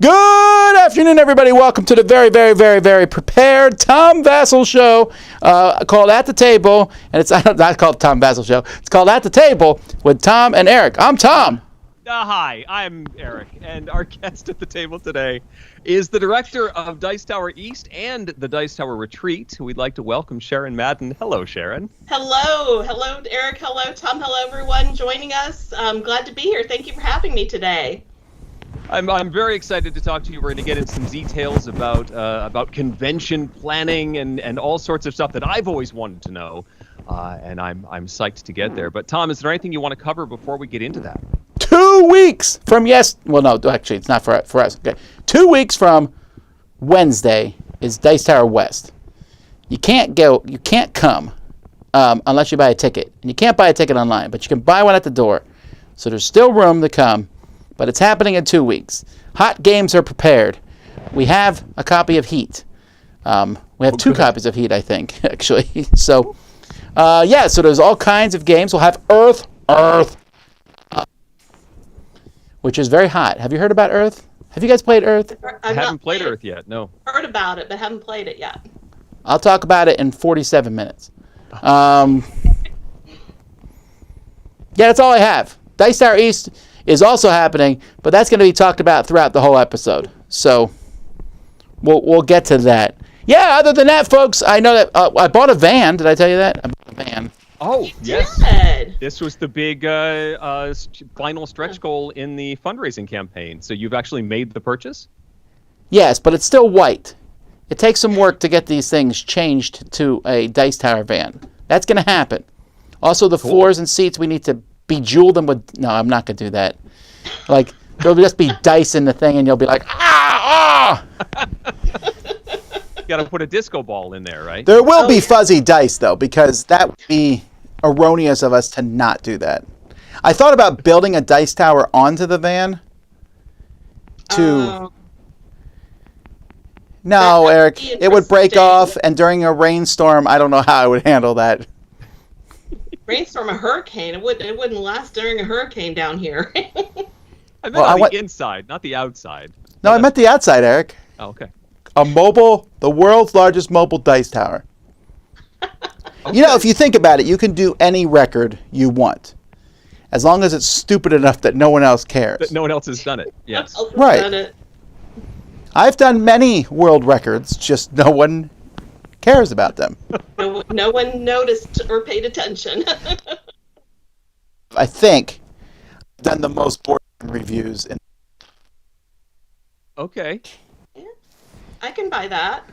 Good afternoon, everybody. Welcome to the very, very, very, very prepared Tom Vassell Show called At the Table. And it's not called Tom Vassell Show. It's called At the Table with Tom and Eric. I'm Tom. Hi, I'm Eric. And our guest at the table today is the director of Dice Tower East and the Dice Tower Retreat. We'd like to welcome Sharon Madden. Hello, Sharon. Hello, Eric. Hello, Tom. Hello, everyone joining us. I'm glad to be here. Thank you for having me today. I'm very excited to talk to you. We're going to get into some details about convention planning and all sorts of stuff that I've always wanted to know, and I'm psyched to get there. But Tom, is there anything you want to cover before we get into that? 2 weeks from well, no, actually, it's not for us. Okay, 2 weeks from Wednesday is Dice Tower West. You can't come unless you buy a ticket, and you can't buy a ticket online, but you can buy one at the door. So there's still room to come. But it's happening in 2 weeks. Hot games are prepared. We have a copy of Heat. We have two copies of Heat, I think, actually. So, so there's all kinds of games. We'll have Earth, which is very hot. Have you heard about Earth? Have you guys played Earth? I haven't played Earth yet, no. Heard about it, but haven't played it yet. I'll talk about it in 47 minutes. Yeah, that's all I have. Dice Tower East is also happening, but that's going to be talked about throughout the whole episode. So we'll get to that. Yeah, other than that, folks, I know that I bought a van. Did I tell you that? I bought a van. Oh, yes. Did. This was the big final stretch goal in the fundraising campaign. So you've actually made the purchase? Yes, but it's still white. It takes some work to get these things changed to a Dice Tower van. That's going to happen. Also, the floors and seats, we need to bejewel them with... No, I'm not going to do that. Like, there'll just be dice in the thing, and you'll be like, ah! You got to put a disco ball in there, right? There will be fuzzy dice, though, because that would be erroneous of us to not do that. I thought about building a dice tower onto the van to... No, Eric, it would break off, and during a rainstorm, I don't know how I would handle that. Rainstorm, a hurricane. It wouldn't last during a hurricane down here. I meant the inside, not the outside. No, I meant the outside, Eric. Oh, okay. The world's largest mobile dice tower. Okay. You know, if you think about it, you can do any record you want, as long as it's stupid enough that no one else cares. That no one else has done it. Yes. Right. Done it. I've done many world records, just no one cares about them. No one noticed or paid attention. I think I've done the most board reviews. Okay. Yeah, I can buy that.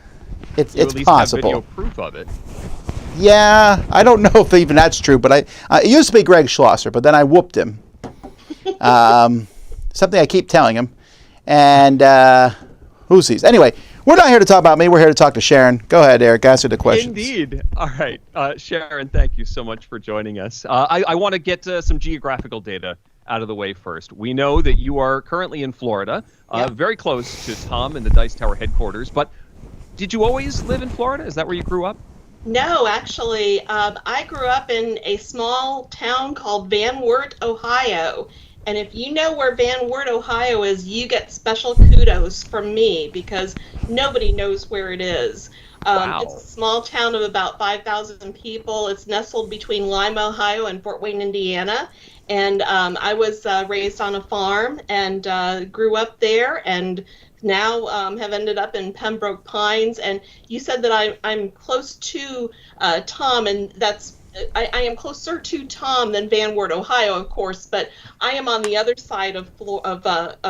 It's at least possible. Have video proof of it. Yeah, I don't know if even that's true, but it used to be Greg Schlosser, but then I whooped him. Something I keep telling him. And who sees? Anyway, we're not here to talk about me. We're here to talk to Sharon. Go ahead, Eric. Answer the questions. Indeed. All right. Sharon, thank you so much for joining us. I want to get some geographical data out of the way first. We know that you are currently in Florida, very close to Tom and the Dice Tower headquarters. But did you always live in Florida? Is that where you grew up? No, actually, I grew up in a small town called Van Wert, Ohio. And if you know where Van Wert, Ohio is, you get special kudos from me because nobody knows where it is. Wow. It's a small town of about 5,000 people. It's nestled between Lima, Ohio and Fort Wayne, Indiana. And I was raised on a farm and grew up there and now have ended up in Pembroke Pines. And you said that I'm close to Tom, and that's I am closer to Tom than Van Wert, Ohio, of course, but I am on the other side of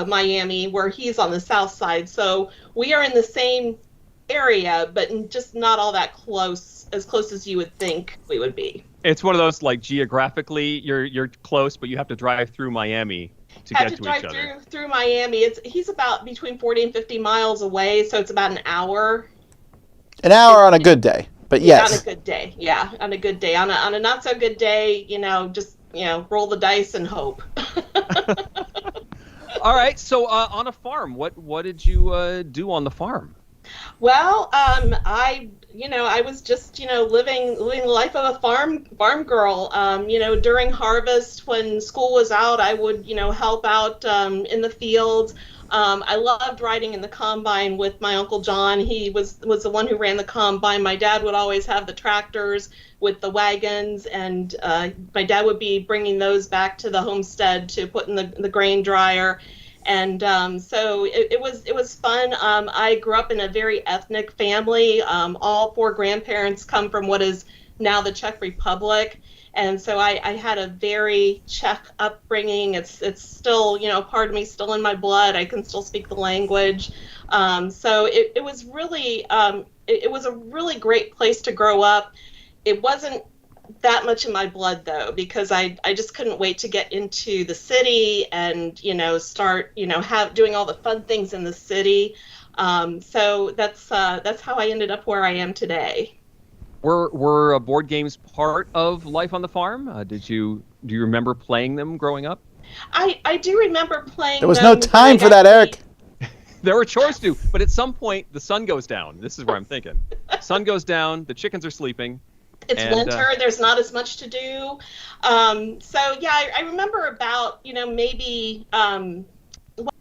Miami, where he's on the south side. So we are in the same area, but just not all that close, as close as you would think we would be. It's one of those, like, geographically you're close, but you have to drive through Miami to get to each other. Drive through Miami. He's about between 40 and 50 miles away, so it's about an hour. An hour on a good day. But yes. On a good day, yeah. On a good day. On a not so good day, just roll the dice and hope. All right. So on a farm, what did you do on the farm? Well, I was just, living the life of a farm girl. During harvest when school was out, I would, help out in the fields. I loved riding in the combine with my Uncle John. He was the one who ran the combine. My dad would always have the tractors with the wagons, and my dad would be bringing those back to the homestead to put in the grain dryer. And so it was fun. I grew up in a very ethnic family. All four grandparents come from what is now the Czech Republic. And so I had a very Czech upbringing. It's still, part of me still in my blood. I can still speak the language. So it was really, it was a really great place to grow up. It wasn't that much in my blood, though, because I just couldn't wait to get into the city and, start, doing all the fun things in the city. So that's how I ended up where I am today. Were board games part of life on the farm? Do you remember playing them growing up? I do remember playing. There was no time for that, Eric. There were chores to do, but at some point the sun goes down. This is where I'm thinking. Sun goes down, the chickens are sleeping. It's winter. There's not as much to do. So yeah, I remember about maybe well,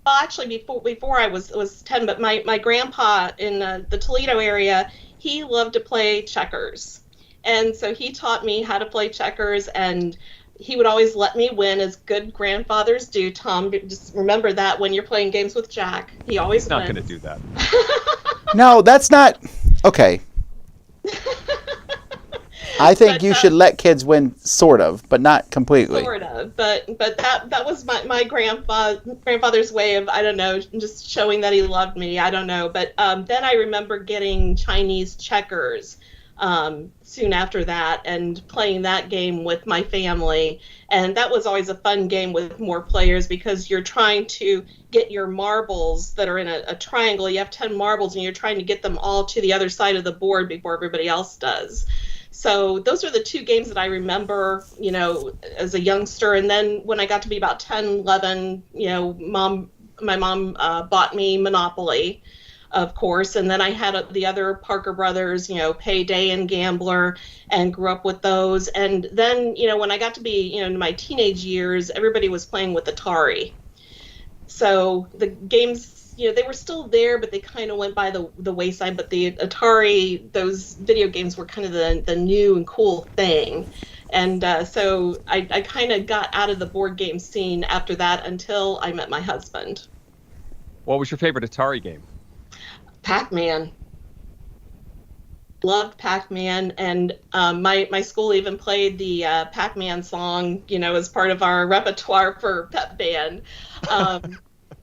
actually before I was 10, but my grandpa in the Toledo area, he loved to play checkers, and so he taught me how to play checkers, and he would always let me win, as good grandfathers do. Tom, just remember that when you're playing games with Jack, he always He's not wins. going to do that. No, that's not okay. I think you should let kids win, sort of, but not completely. Sort of, but that was my grandfather's way of, I don't know, just showing that he loved me. I don't know, but then I remember getting Chinese checkers soon after that and playing that game with my family, and that was always a fun game with more players because you're trying to get your marbles that are in a triangle. You have 10 marbles and you're trying to get them all to the other side of the board before everybody else does. So those are the two games that I remember, as a youngster. And then when I got to be about 10, 11, my mom bought me Monopoly, of course. And then I had the other Parker Brothers, Payday and Gambler, and grew up with those. And then, when I got to be, in my teenage years, everybody was playing with Atari. So the games, they were still there, but they kind of went by the wayside. But the Atari, those video games were kind of the new and cool thing. And so I kind of got out of the board game scene after that until I met my husband. What was your favorite Atari game? Pac-Man. Loved Pac-Man, and my school even played the Pac-Man song, as part of our repertoire for pep band.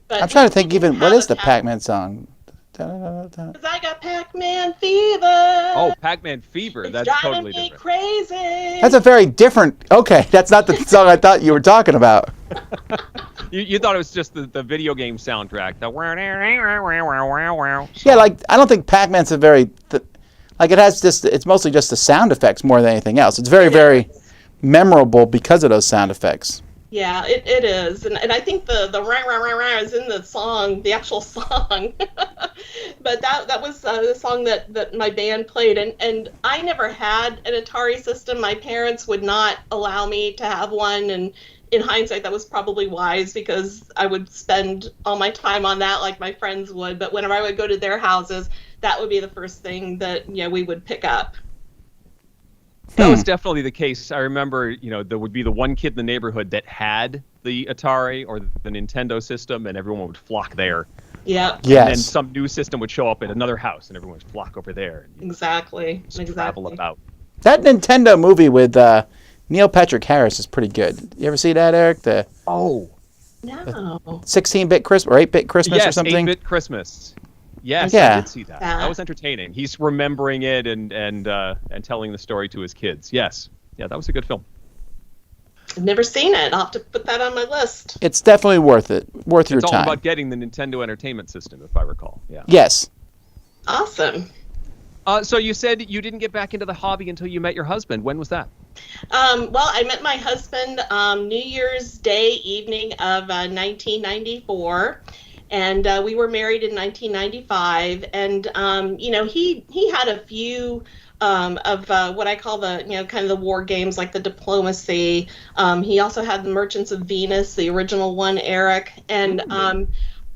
But I'm trying to think even, what is the Pac-Man song? Because I got Pac-Man fever. Oh, Pac-Man Fever. That's totally driving me different. crazy. That's a very different, okay, that's not the song I thought you were talking about. You thought it was just the video game soundtrack. Yeah, I don't think Pac-Man's a very, it has just, it's mostly just the sound effects more than anything else. It's very, very memorable because of those sound effects. Yeah, it is, and I think the rah rah rah rah is in the song, the actual song. But that was the song that my band played, and I never had an Atari system. My parents would not allow me to have one, and in hindsight, that was probably wise because I would spend all my time on that like my friends would. But whenever I would go to their houses, that would be the first thing that we would pick up. That was definitely the case. I remember, there would be the one kid in the neighborhood that had the Atari or the Nintendo system, and everyone would flock there. Yeah. Yes. And then some new system would show up at another house, and everyone would flock over there. And Exactly. travel about. That Nintendo movie with Neil Patrick Harris is pretty good. You ever see that, Eric? The No. 16-bit Christmas or 8-bit Christmas or something? 8-bit Christmas. Yes, Yeah. I did see that. That was entertaining. He's remembering it and telling the story to his kids. Yes. Yeah, that was a good film. I've never seen it. I'll have to put that on my list. It's definitely worth it. Worth your It's all time. about getting the Nintendo Entertainment System, if I recall. Yeah. Yes. Awesome. So you said you didn't get back into the hobby until you met your husband. When was that? Well, I met my husband New Year's Day evening of 1994. And we were married in 1995, and he had a few of what I call the kind of the war games, like the Diplomacy. He also had the Merchants of Venus, the original one, Eric, and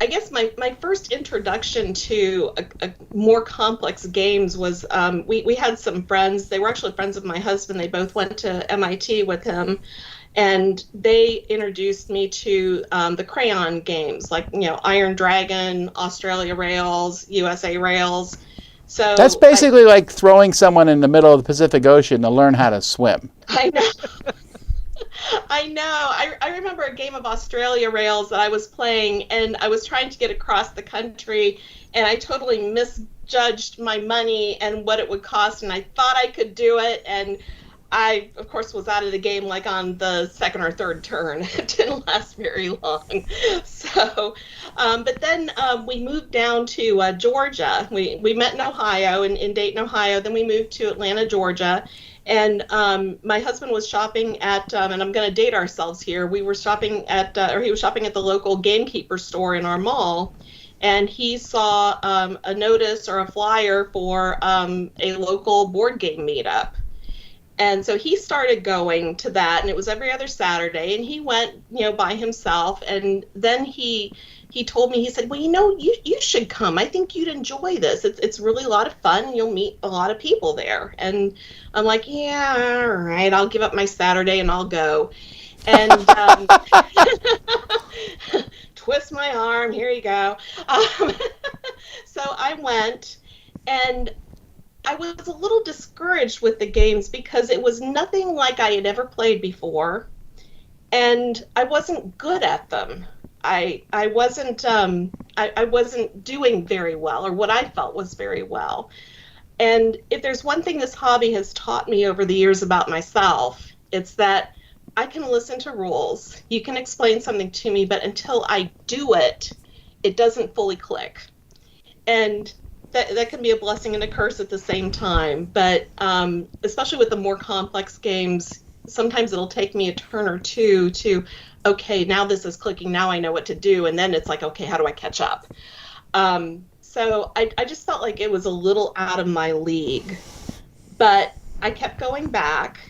I guess my first introduction to a more complex games was we had some friends. They were actually friends of my husband. They both went to MIT with him, and they introduced me to the crayon games like Iron Dragon, Australia Rails, USA Rails. So That's basically like throwing someone in the middle of the Pacific Ocean to learn how to swim. I know. I know. I remember a game of Australia Rails that I was playing, and I was trying to get across the country, and I totally misjudged my money and what it would cost, and I thought I could do it, and I, of course, was out of the game like on the second or third turn. It didn't last very long. So, but then we moved down to Georgia. We met in Ohio, in Dayton, Ohio. Then we moved to Atlanta, Georgia. And my husband was shopping at, and I'm going to date ourselves here. We were shopping at, or he was shopping at the local gamekeeper store in our mall. And he saw a notice or a flyer for a local board game meetup. And so he started going to that, and it was every other Saturday, and he went, by himself. And then he told me, he said, well, you should come. I think you'd enjoy this. It's really a lot of fun, and you'll meet a lot of people there. And I'm like, yeah, all right, I'll give up my Saturday and I'll go. And twist my arm, here you go. So I went, and I was a little discouraged with the games because it was nothing like I had ever played before, and I wasn't good at them. I wasn't doing very well, or what I felt was very well. And if there's one thing this hobby has taught me over the years about myself, it's that I can listen to rules. You can explain something to me, but until I do it, it doesn't fully click. And that can be a blessing and a curse at the same time. But especially with the more complex games, sometimes it'll take me a turn or two to, okay, now this is clicking, now I know what to do. And then it's like, okay, how do I catch up? So I just felt like it was a little out of my league. But I kept going back.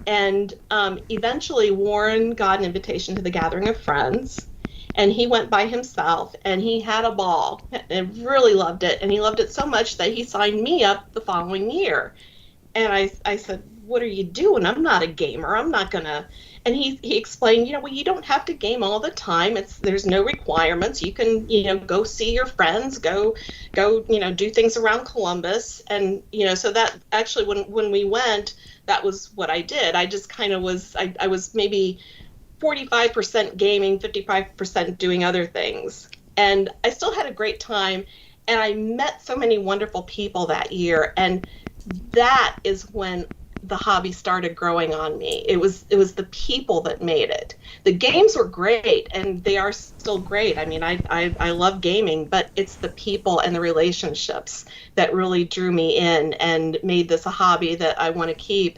And eventually Warren got an invitation to the Gathering of Friends. And he went by himself, and he had a ball and really loved it. And he loved it so much that he signed me up the following year. And I said, what are you doing? I'm not a gamer. I'm not going to. And he explained, well, you don't have to game all the time. There's no requirements. You can, go see your friends, go, do things around Columbus. And, so that actually when we went, that was what I did. I just kind of was, I was maybe 45% gaming, 55% doing other things. And I still had a great time, and I met so many wonderful people that year, and that is when the hobby started growing on me. It was the people that made it. The games were great, and they are still great. I mean, I love gaming, but it's the people and the relationships that really drew me in and made this a hobby that I want to keep.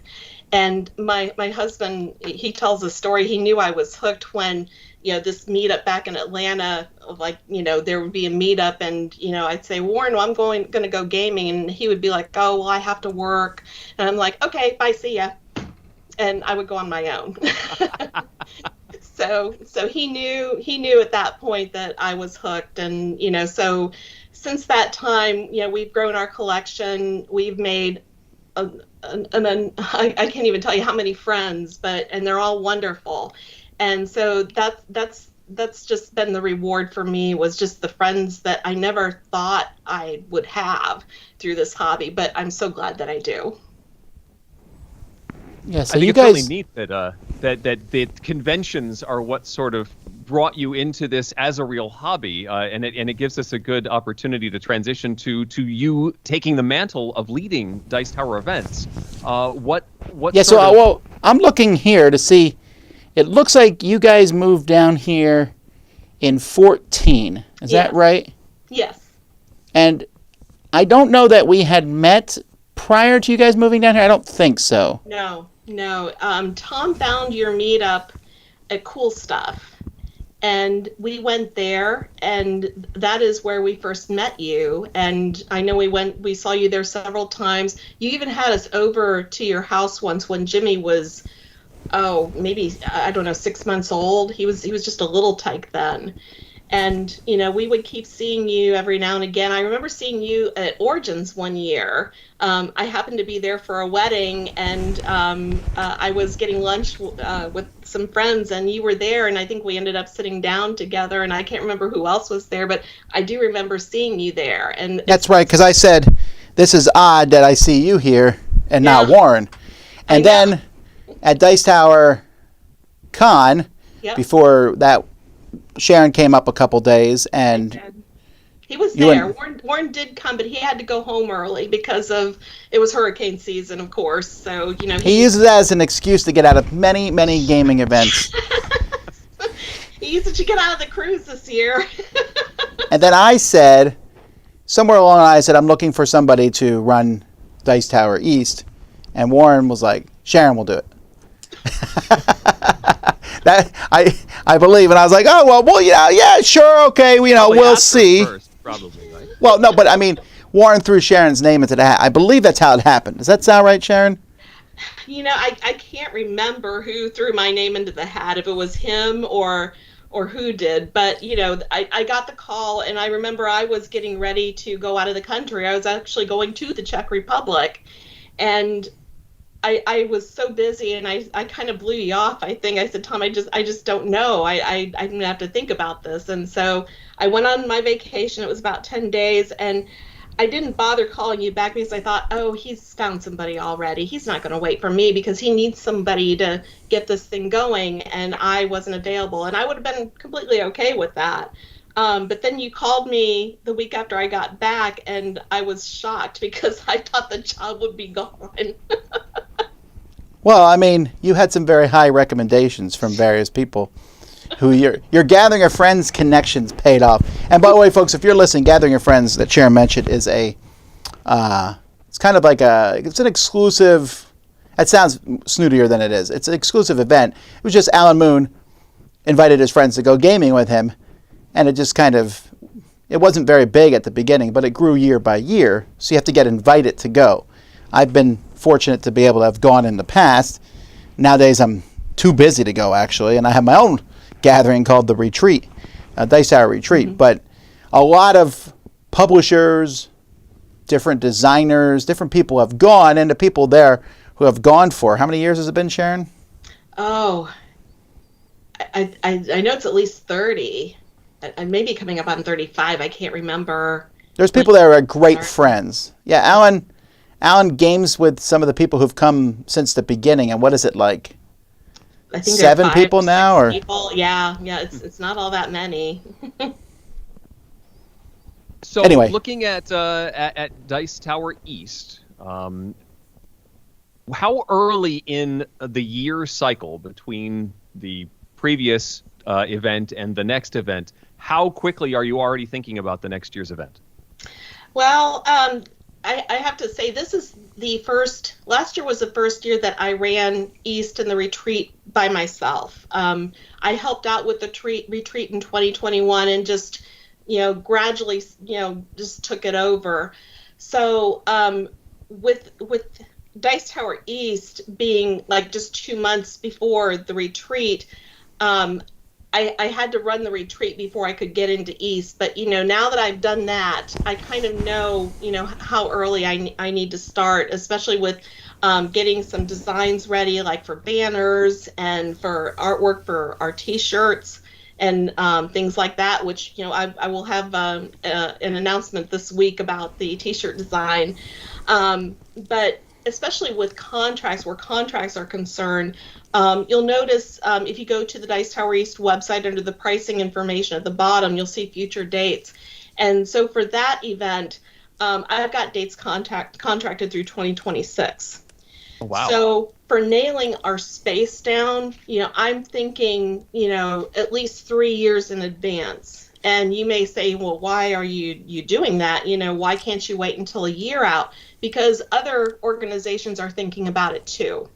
And my husband, he tells a story. He knew I was hooked when, this meetup back in Atlanta, like, there would be a meetup, and, I'd say, Warren, well, I'm going to go gaming. And he would be like, oh, well, I have to work. And I'm like, okay, bye, see ya. And I would go on my own. So he knew at that point that I was hooked. And, so since that time, we've grown our collection. We've made I can't even tell you how many friends, and they're all wonderful. And so that's just been the reward for me, was just the friends that I never thought I would have through this hobby, but I'm so glad that I do. Yeah, so I think you it's guys really neat that the conventions are what sort of brought you into this as a real hobby, and it gives us a good opportunity to transition to you taking the mantle of leading Dice Tower events. What? Yeah, I'm looking here to see. It looks like you guys moved down here in 2014. Is that right? Yes. And I don't know that we had met prior to you guys moving down here. I don't think so. No. Tom found your meetup at Cool Stuff, and we went there, and that is where we first met you. And I know we saw you there several times. You even had us over to your house once when Jimmy was, maybe, I don't know, 6 months old. He was just a little tyke then. And, we would keep seeing you every now and again. I remember seeing you at Origins one year. I happened to be there for a wedding, and I was getting lunch with some friends, and you were there, and I think we ended up sitting down together, and I can't remember who else was there, but I do remember seeing you there. And That's right, because I said, this is odd that I see you here and not Yeah. Warren. And then at Dice Tower Con, Yep. before that, Sharon came up a couple days, and He was You there. and- Warren did come, but he had to go home early because it was hurricane season, of course. So, he uses that as an excuse to get out of many, many gaming events. he used it to get out of the cruise this year. And then I said, somewhere along the line, I said, I'm looking for somebody to run Dice Tower East. And Warren was like, Sharon will do it. That I believe. And I was like, oh, well, yeah, sure, okay, Probably we'll asked her see. First, probably, right? Well, no, but I mean, Warren threw Sharon's name into the hat. I believe that's how it happened. Does that sound right, Sharon? I can't remember who threw my name into the hat, if it was him or who did. But, I got the call, and I remember I was getting ready to go out of the country. I was actually going to the Czech Republic. And I was so busy, and I kind of blew you off. I think I said, Tom, I just don't know. I'm gonna have to think about this. And so I went on my vacation. It was about 10 days, and I didn't bother calling you back because I thought, oh, he's found somebody already. He's not going to wait for me because he needs somebody to get this thing going, and I wasn't available. And I would have been completely okay with that. But then you called me the week after I got back, and I was shocked because I thought the job would be gone. Well, I mean, you had some very high recommendations from various people who your Gathering of Friends connections paid off. And by the way, folks, if you're listening, Gathering of Friends that Sharon mentioned is it's kind of like it's an exclusive, that sounds snootier than it is. It's an exclusive event. It was just Alan Moon invited his friends to go gaming with him, and it just it wasn't very big at the beginning, but it grew year by year, so you have to get invited to go. I've been fortunate to be able to have gone in the past. Nowadays, I'm too busy to go, actually, and I have my own gathering called the Retreat, Dice Tower Retreat. Mm-hmm. But a lot of publishers, different designers, different people have gone, and the people there who have gone for, how many years has it been, Sharon? Oh, I know it's at least 30. I may be coming up on 35. I can't remember. There's people that are great friends. Yeah, Alan games with some of the people who've come since the beginning, and what is it like? I think 7 people now, or people. Yeah, it's not all that many. So anyway, looking at Dice Tower East, how early in the year cycle between the previous event and the next event, how quickly are you already thinking about the next year's event? Well, I have to say this is last year was the first year that I ran East and the Retreat by myself. I helped out with the retreat in 2021 and just, gradually, just took it over. So with Dice Tower East being like just 2 months before the retreat, I had to run the retreat before I could get into East. But, now that I've done that, I kind of know, how early I need to start, especially with getting some designs ready, like for banners and for artwork for our T-shirts and things like that, which, I will have an announcement this week about the T-shirt design. But especially with contracts, where contracts are concerned, you'll notice if you go to the Dice Tower East website under the pricing information at the bottom, you'll see future dates. And so for that event, I've got dates contracted through 2026. Oh, wow. So for nailing our space down, I'm thinking, at least 3 years in advance. And you may say, well, why are you doing that? Why can't you wait until a year out? Because other organizations are thinking about it too.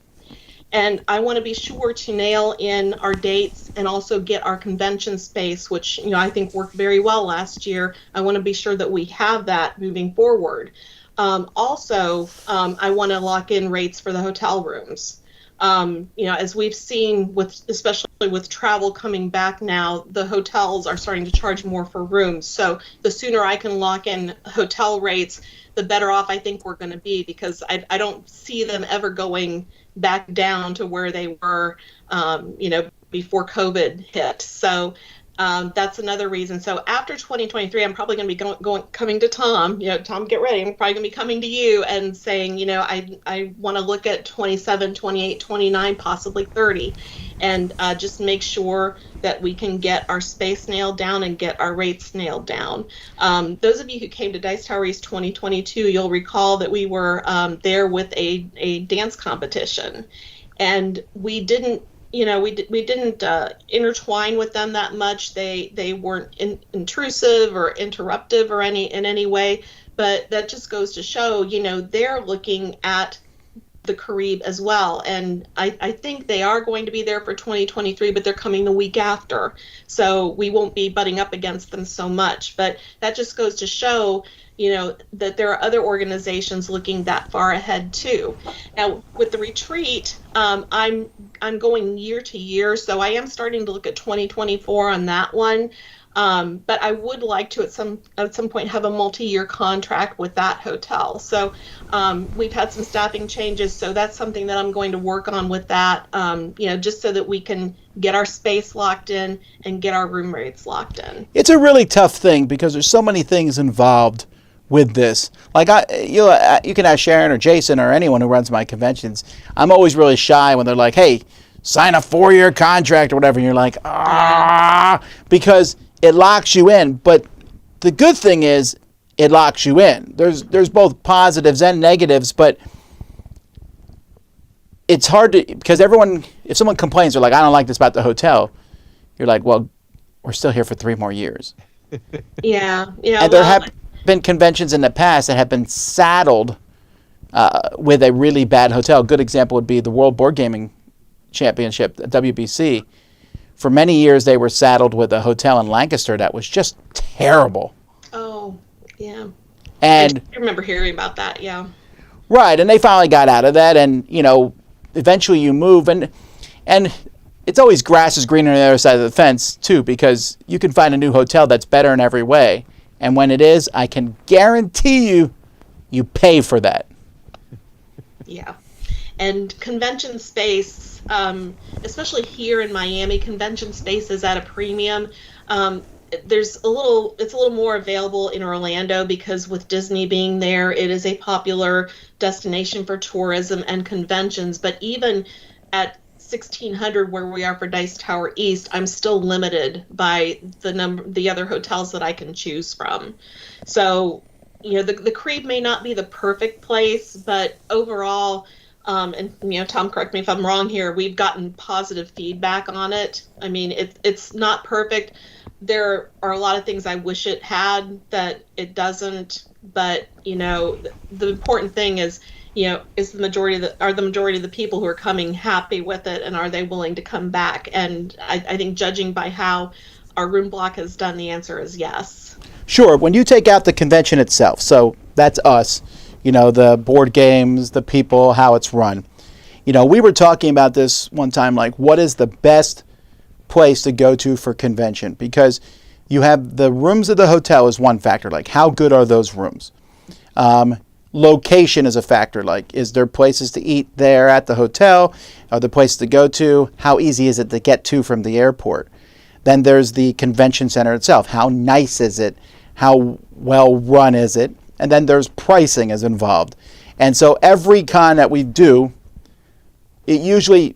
And I want to be sure to nail in our dates and also get our convention space, which, I think worked very well last year. I want to be sure that we have that moving forward. Also, I want to lock in rates for the hotel rooms. As we've seen with especially with travel coming back now, the hotels are starting to charge more for rooms. So the sooner I can lock in hotel rates, the better off I think we're going to be, because I don't see them ever going back down to where they were, before COVID hit. So that's another reason. So after 2023, I'm probably going to be coming to Tom. Tom, get ready. I'm probably going to be coming to you and saying, I want to look at 27, 28, 29, possibly 30, and just make sure that we can get our space nailed down and get our rates nailed down. Those of you who came to Dice Tower East 2022, you'll recall that we were there with a dance competition, and we didn't intertwine with them that much. They weren't intrusive or interruptive or in any way, but that just goes to show, they're looking at the Carib as well. And I think they are going to be there for 2023, but they're coming the week after. So we won't be butting up against them so much. But that just goes to show, that there are other organizations looking that far ahead too. Now with the retreat, I'm going year to year, so I am starting to look at 2024 on that one. But I would like to at some point have a multi-year contract with that hotel. So we've had some staffing changes, so that's something that I'm going to work on with that, just so that we can get our space locked in and get our room rates locked in. It's a really tough thing because there's so many things involved with this. Like you can ask Sharon or Jason or anyone who runs my conventions. I'm always really shy when they're like, "Hey, sign a 4-year contract or whatever," and you're like, because it locks you in. But the good thing is it locks you in. There's both positives and negatives, but it's hard to, because if someone complains, they're like, "I don't like this about the hotel," you're like, "Well, we're still here for 3 more years." Yeah. And there have been conventions in the past that have been saddled with a really bad hotel. A good example would be the World Board Gaming Championship, WBC. For many years, they were saddled with a hotel in Lancaster that was just terrible. Oh, yeah. And I remember hearing about that, yeah. Right, and they finally got out of that, and, eventually you move, and it's always grass is greener on the other side of the fence, too, because you can find a new hotel that's better in every way. And when it is, I can guarantee you pay for that. Yeah. And convention space, especially here in Miami, convention space is at a premium. It's a little more available in Orlando because with Disney being there, it is a popular destination for tourism and conventions. But even at 1,600 where we are for Dice Tower East, I'm still limited by the other hotels that I can choose from. So, the Carib may not be the perfect place, but overall, and Tom, correct me if I'm wrong here, we've gotten positive feedback on it. I mean, it's not perfect. There are a lot of things I wish it had that it doesn't, but the important thing is, is the majority of the people who are coming happy with it, and are they willing to come back? And I think judging by how our room block has done, the answer is yes. Sure. When you take out the convention itself, so that's us, the board games, the people, how it's run. We were talking about this one time, like what is the best place to go to for convention? Because you have the rooms of the hotel is one factor, like how good are those rooms? Location is a factor, like is there places to eat there at the hotel? Are there places to go to? How easy is it to get to from the airport? Then there's the convention center itself. How nice is it? How well run is it? And then there's pricing is involved. And so every con that we do, it usually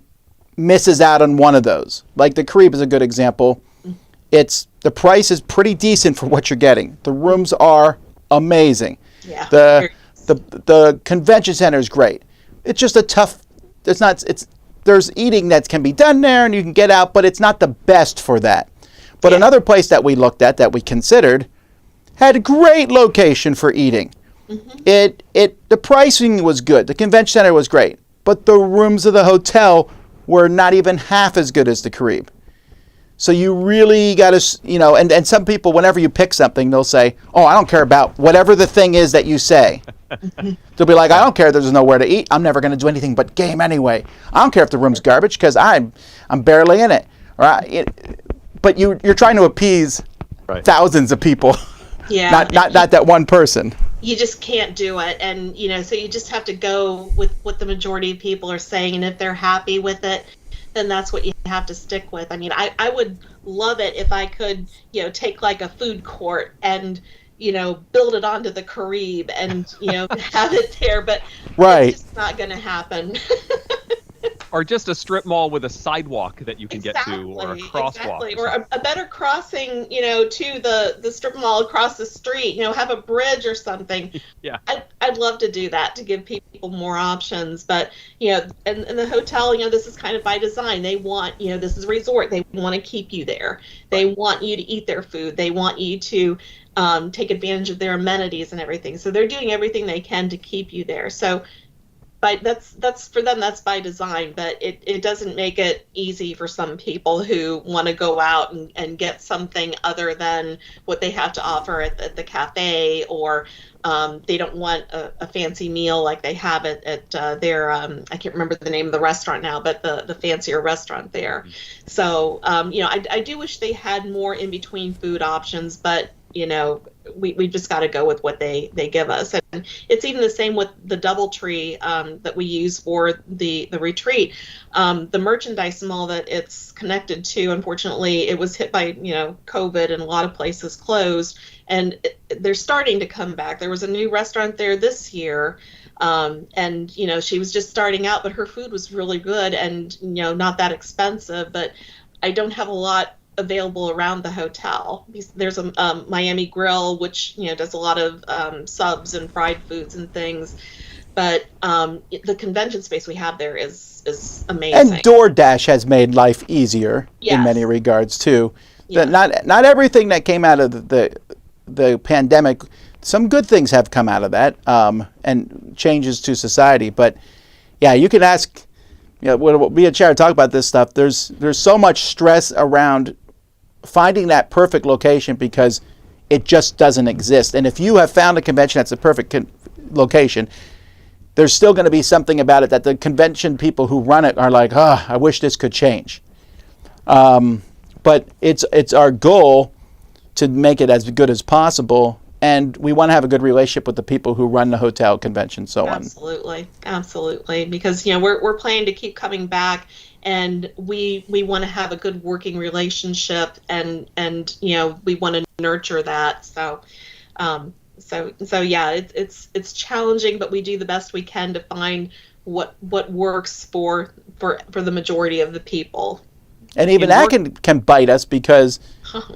misses out on one of those. Like the Carib is a good example. The price is pretty decent for what you're getting. The rooms are amazing. Yeah. The convention center is great. It's just a tough. There's eating that can be done there, and you can get out, but it's not the best for that. But another place that we looked at that we considered had a great location for eating. Mm-hmm. The pricing was good. The convention center was great, but the rooms of the hotel were not even half as good as the Carib. So you really got to, and some people, whenever you pick something, they'll say, "Oh, I don't care about whatever the thing is that you say." They'll be like, "I don't care. There's nowhere to eat. I'm never going to do anything but game anyway. I don't care if the room's garbage because I'm barely in it." right? But you're trying to appease thousands of people, Yeah. not that one person. You just can't do it, and so you just have to go with what the majority of people are saying, and if they're happy with it, then that's what you have to stick with. I mean, I would love it if I could take like a food court and build it onto the Carib and have it there, but Right. it's just not going to happen. Or just a strip mall with a sidewalk that you can get to, or a crosswalk. Exactly. Or a better crossing, to the strip mall across the street, have a bridge or something. Yeah. I'd love to do that to give people more options. But, and the hotel, this is kind of by design. They want, this is a resort. They want to keep you there. They want you to eat their food. They want you to take advantage of their amenities and everything. So they're doing everything they can to keep you there. So that's for them, that's by design, but it doesn't make it easy for some people who want to go out and get something other than what they have to offer at the cafe, or they don't want a fancy meal like they have at their I can't remember the name of the restaurant now, but the fancier restaurant there. So I do wish they had more in between food options, but we just got to go with what they give us. And it's even the same with the DoubleTree that we use for the retreat. The merchandise mall that it's connected to, unfortunately, it was hit by COVID, and a lot of places closed, and they're starting to come back. There was a new restaurant there this year, and she was just starting out, but her food was really good and not that expensive. But I don't have a lot available around the hotel. There's a Miami Grill, which does a lot of subs and fried foods and things, but the convention space we have there is amazing. And DoorDash has made life easier in many regards too. Yeah. Not everything that came out of the pandemic. Some good things have come out of that, and changes to society. But yeah, you can ask. When we and Sharon talk about this stuff, there's so much stress around finding that perfect location because it just doesn't exist. And if you have found a convention that's a perfect location, there's still going to be something about it that the convention people who run it are like, I wish this could change. But it's our goal to make it as good as possible, and we want to have a good relationship with the people who run the hotel, convention, so on. Absolutely, because we're planning to keep coming back, and we want to have a good working relationship, and we want to nurture that. So yeah, it's challenging, but we do the best we can to find what works for the majority of the people. And even that can bite us, because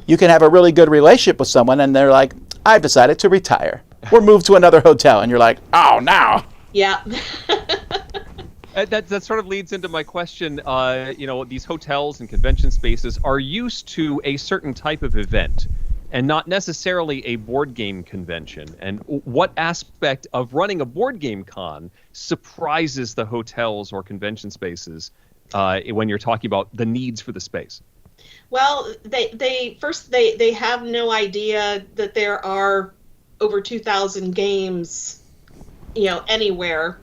you can have a really good relationship with someone and they're like, I've decided to retire or move to another hotel. And you're like, oh, no. Yeah. That sort of leads into my question. These hotels and convention spaces are used to a certain type of event and not necessarily a board game convention. And what aspect of running a board game con surprises the hotels or convention spaces when you're talking about the needs for the space? Well, they have no idea that there are over 2,000 games, anywhere.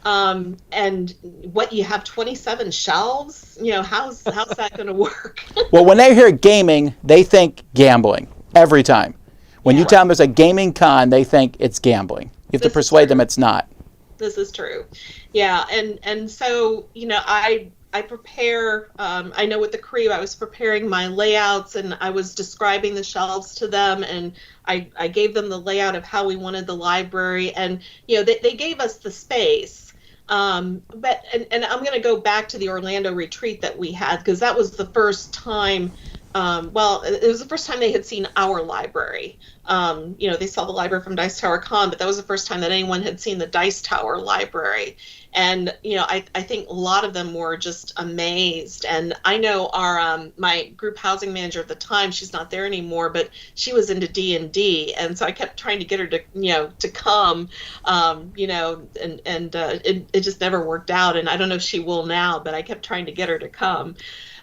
And what, you have 27 shelves? How's that going to work? Well, when they hear gaming, they think gambling every time. When you tell them there's a gaming con, they think it's gambling. You have to persuade them it's not. This is true. Yeah, and so, I prepare, I know with the crew, I was preparing my layouts, and I was describing the shelves to them, and I gave them the layout of how we wanted the library, and, they gave us the space. But I'm going to go back to the Orlando retreat that we had, because that was the first time, it was the first time they had seen our library. They saw the library from Dice Tower Con, but that was the first time that anyone had seen the Dice Tower library. And, I think a lot of them were just amazed. And I know our my group housing manager at the time, she's not there anymore, but she was into D&D. And so I kept trying to get her to come, and it just never worked out. And I don't know if she will now, but I kept trying to get her to come.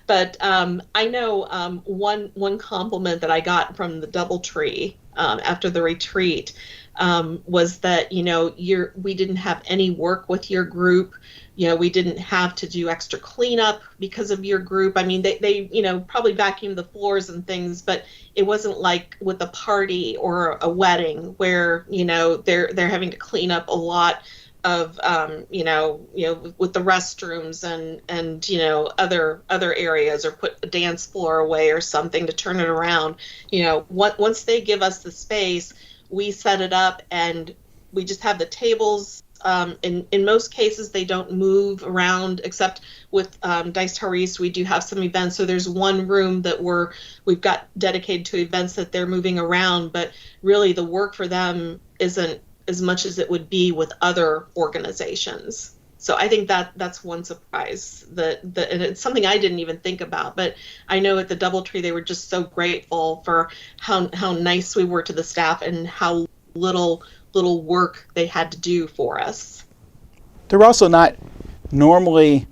But I know one compliment that I got from the DoubleTree after the retreat was that, we didn't have any work with your group. We didn't have to do extra cleanup because of your group. I mean, they probably vacuumed the floors and things, but it wasn't like with a party or a wedding where, they're having to clean up a lot of, with the restrooms and other areas, or put a dance floor away or something to turn it around. Once they give us the space, we set it up and we just have the tables. In most cases, they don't move around, except with Dice Tower East, we do have some events. So there's one room that we've got dedicated to events that they're moving around, but really the work for them isn't as much as it would be with other organizations. So I think that's one surprise and it's something I didn't even think about. But I know at the DoubleTree they were just so grateful for how nice we were to the staff and how little work they had to do for us. They're also not normally,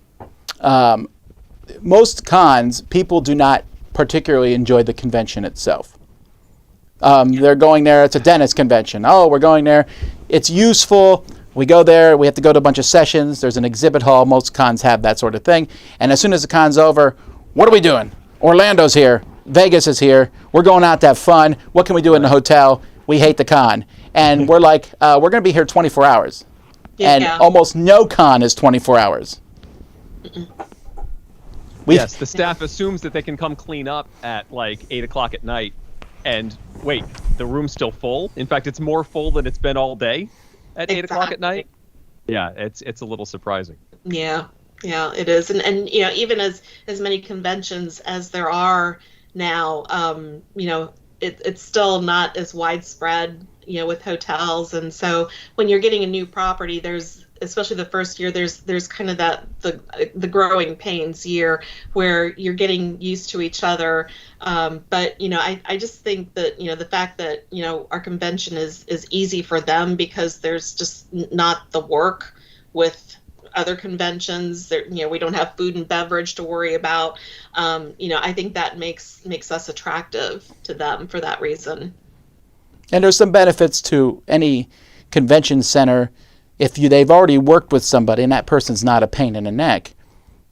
most cons, people do not particularly enjoy the convention itself. They're going there, it's a dentist convention. Oh, we're going there. It's useful. We go there, we have to go to a bunch of sessions. There's an exhibit hall. Most cons have that sort of thing. And as soon as the con's over, what are we doing? Orlando's here. Vegas is here. We're going out to have fun. What can we do in the hotel? We hate the con. And we're like, we're going to be here 24 hours. Yeah. And almost no con is 24 hours. Yes, the staff assumes that they can come clean up at like 8 o'clock at night. And wait, the room's still full? In fact, it's more full than it's been all day at 8 o'clock at night? Yeah, it's a little surprising. Yeah, it is. And even as many conventions as there are now, it's still not as widespread, with hotels. And so when you're getting a new property, there's, especially the first year, there's kind of the growing pains year where you're getting used to each other. But I just think that the fact that our convention is easy for them because there's just not the work with other conventions. There, we don't have food and beverage to worry about. I think that makes us attractive to them for that reason. And there's some benefits to any convention center. If they've already worked with somebody and that person's not a pain in the neck,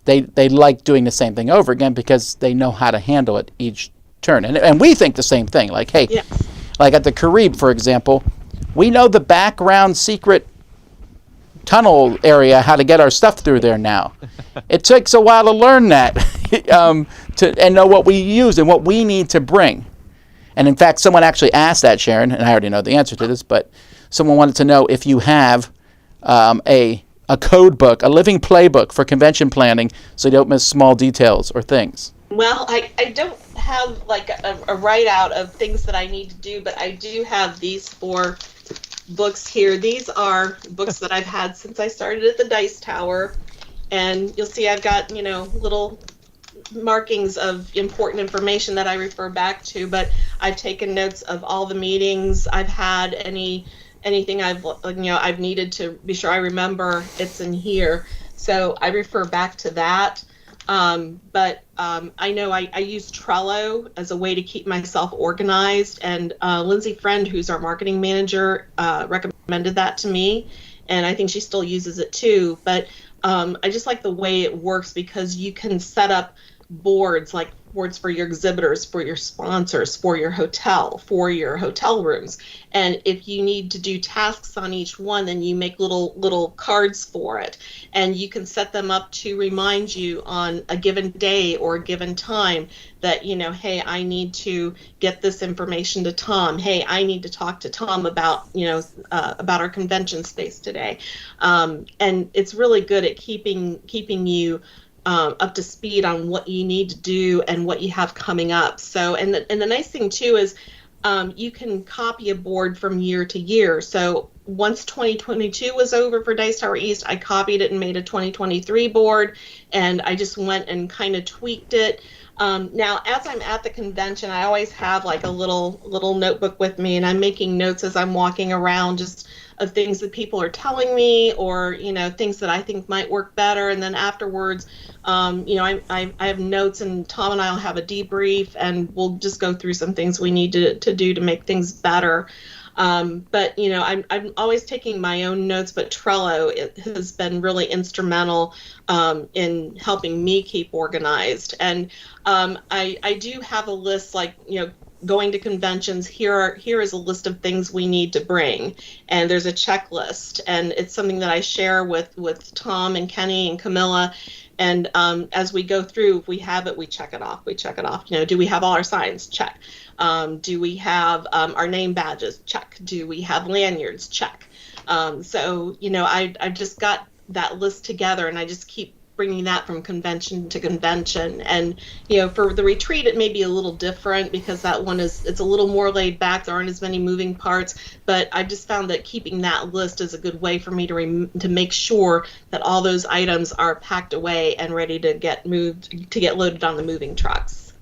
they like doing the same thing over again because they know how to handle it each turn. And we think the same thing. Like, hey, yes. Like at the Carib, for example, we know the background secret tunnel area, how to get our stuff through there now. It takes a while to learn that and know what we use and what we need to bring. And in fact, someone actually asked that, Sharon, and I already know the answer to this, but someone wanted to know if you have a code book, a living playbook for convention planning so you don't miss small details or things. Well, I don't have like a write-out of things that I need to do, but I do have these 4 books here. These are books that I've had since I started at the Dice Tower, and you'll see I've got, little markings of important information that I refer back to, but I've taken notes of all the meetings I've had, anything I've needed to be sure I remember. It's in here, so I refer back to that. But I know I use Trello as a way to keep myself organized, and Lindsay Friend, who's our marketing manager, recommended that to me, and I think she still uses it too. But I just like the way it works because you can set up boards, like boards for your exhibitors, for your sponsors, for your hotel rooms. And if you need to do tasks on each one, then you make little cards for it. And you can set them up to remind you on a given day or a given time that, hey, I need to get this information to Tom. Hey, I need to talk to Tom about our convention space today. And it's really good at keeping you up to speed on what you need to do and what you have coming up. So, and the nice thing too is you can copy a board from year to year. So once 2022 was over for Dice Tower East, I copied it and made a 2023 board, and I just went and kind of tweaked it. Now, as I'm at the convention, I always have like a little notebook with me, and I'm making notes as I'm walking around, just of things that people are telling me, or things that I think might work better. And then afterwards, I have notes, and Tom and I'll have a debrief, and we'll just go through some things we need to do to make things better. But I'm always taking my own notes, but Trello has been really instrumental in helping me keep organized. And I do have a list, like, going to conventions, here is a list of things we need to bring, and there's a checklist, and it's something that I share with Tom and Kenny and Camilla. And as we go through, if we have it, we check it off. Do we have all our signs? Check. Do we have our name badges? Check. Do we have lanyards? Check. I've just got that list together, and I just keep bringing that from convention to convention. And for the retreat, it may be a little different because that one it's a little more laid back. There aren't as many moving parts, but I just found that keeping that list is a good way for me to make sure that all those items are packed away and ready to get loaded on the moving trucks.